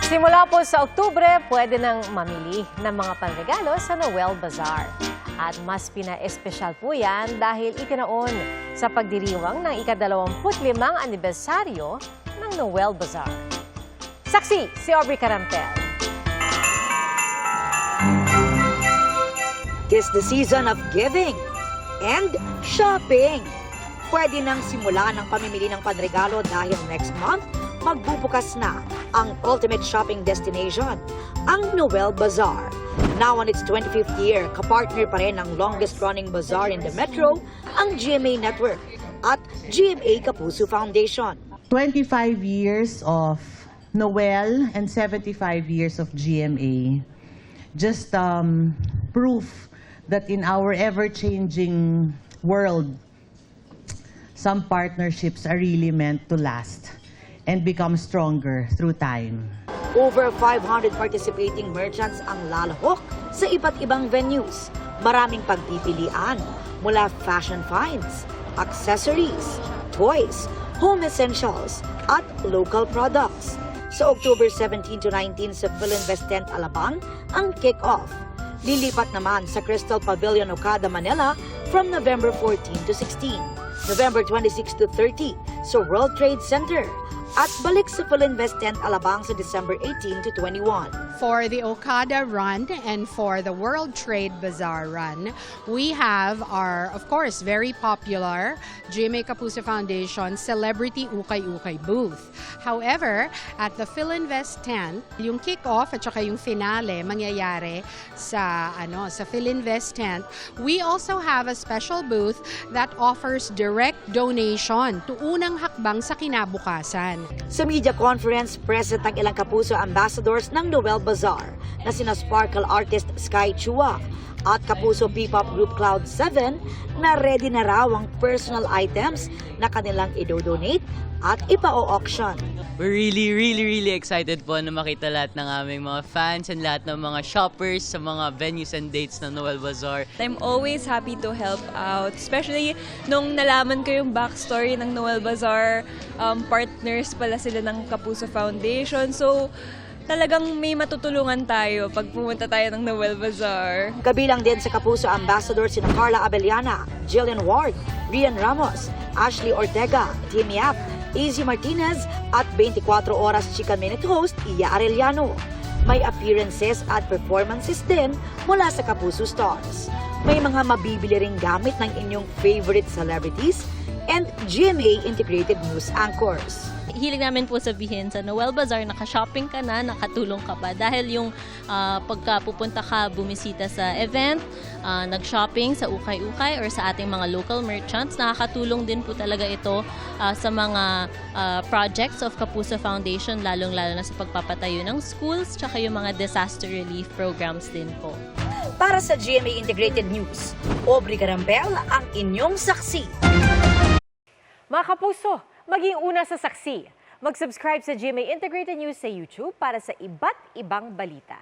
Simula po sa Oktubre, pwede nang mamili ng mga panregalo sa Noel Bazaar. At mas pina-espesyal po yan dahil itinaon sa pagdiriwang ng ika-25 anibersaryo ng Noel Bazaar. Saksi si Aubrey Carampel. Tis the season of giving and shopping. Pwede nang simulan ang pamimili ng panregalo dahil next month, magbubukas na ang ultimate shopping destination, ang Noel Bazaar. Now on its 25th year, kapartner pa rin ang longest-running bazaar in the metro, ang GMA Network at GMA Kapuso Foundation. 25 years of Noel and 75 years of GMA. Just proof that in our ever-changing world, some partnerships are really meant to last and become stronger through time. Over 500 participating merchants ang lalahok sa iba't ibang venues. Maraming pagpipilian mula fashion finds, accessories, toys, home essentials, at local products. Sa October 17 to 19 sa Philinvest Tent Alabang ang kick-off. Lilipat naman sa Crystal Pavilion Okada, Manila from November 14 to 16, November 26 to 30 sa World Trade Center, at balik sa Philinvest Tent Alabang sa December 18 to 21. For the Okada run and for the World Trade Bazaar run, we have our, of course, very popular GMA Kapuso Foundation Celebrity Ukay-Ukay booth. However, at the Philinvest Tent, yung kick-off at saka yung finale mangyayari sa Philinvest Tent. We also have a special booth that offers direct donation to unang hakbang sa kinabukasan. Sa media conference, present ang ilang Kapuso ambassadors ng Noel Bazaar na sina Sparkle artist Sky Chua at Kapuso P-pop group Cloud7 na ready na raw ang personal items na kanilang i-donate at ipa-auction. We're really excited po na makita lahat ng aming mga fans and lahat ng mga shoppers sa mga venues and dates ng Noel Bazaar. I'm always happy to help out, especially nung nalaman ko yung backstory ng Noel Bazaar, partners pala sila ng Kapuso Foundation. So, talagang may matutulungan tayo pag pumunta tayo ng Noel Bazaar. Kabilang din sa Kapuso ambassador sina Carla Abellana, Jillian Ward, Rian Ramos, Ashley Ortega, Team Yap, Izzy Martinez at 24 Oras Chika Minute host Iya Arellano. May appearances at performances din mula sa Kapuso Stars. May mga mabibili ring gamit ng inyong favorite celebrities and GMA integrated news anchors. Hilig namin po sabihin sa Noel Bazaar, naka-shopping ka na, nakatulong ka pa. Dahil yung pagkapupunta ka, bumisita sa event, nag-shopping sa ukay-ukay or sa ating mga local merchants, nakakatulong din po talaga ito sa mga projects of Kapuso Foundation, lalong-lalo na sa pagpapatayo ng schools, tsaka yung mga disaster relief programs din po. Para sa GMA Integrated News, Aubrey Carampel ang inyong saksi. Mga Kapuso, maging una sa saksi. Mag-subscribe sa GMA Integrated News sa YouTube para sa iba't ibang balita.